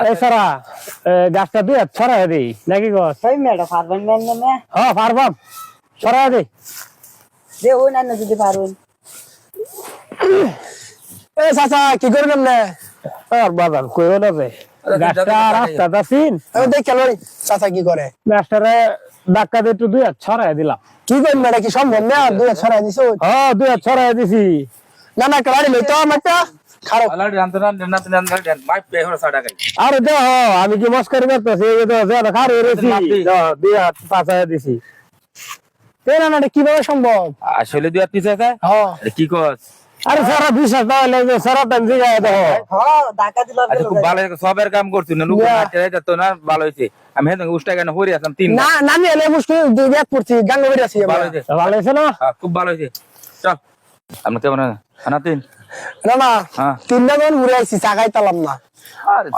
এই সারা গাছটা দিয়ে ছড়াই দেই নাকি গছ সেই মেয়েটা পারবেন না হ্যাঁ পারবাম ছড়াই দেই যে ওই না যদি পারবেন এ চাচা কি করবেন না আর বাজার কইও না রে গাছটা রাস্তাটা চিন আমি দেখে লই চাচা কি করে গাছটারে ধাক্কা দিয়ে একটু দুই হাত ছড়াই দিলাম কি করবেন এটা কি সম্ভব না দুই ছড়াই দিছো হ্যাঁ দুই হাত ছড়াই দিছি না না কাড়ি লই তো আমারটা খারাপ আলাড়ি রান্তে মাই পে হলো 100 টাকা আরে দেখ আমি কি মস্কারি করতেছি এই তো যেটা খারে রেছি দুই হাত পাঁচায় দিছি না না এটা কিভাবে সম্ভব আসলে দুই পিছে আছে হ্যাঁ কি কস আরে সারা বিশ্বাস না হলে যে সারা টাইম জিগায় দেখো হ্যাঁ ধাক্কা দিল আচ্ছা খুব ভালো সবের কাম করছিস না লোক হাতে যেত না ভালো হইছে আমি হেন উষ্টা গান হরি আসাম তিন না না আমি এলে মুশকিল দুই ব্যাগ পড়ছি গাঙ্গ বেরিয়ে আছি ভালো হইছে ভালো হয়েছে না খুব ভালো হইছে চল আমরা কেমন না তিন না না হ্যাঁ 3 টা জন ঘুরে আইছি চা খাইতালাম না আরে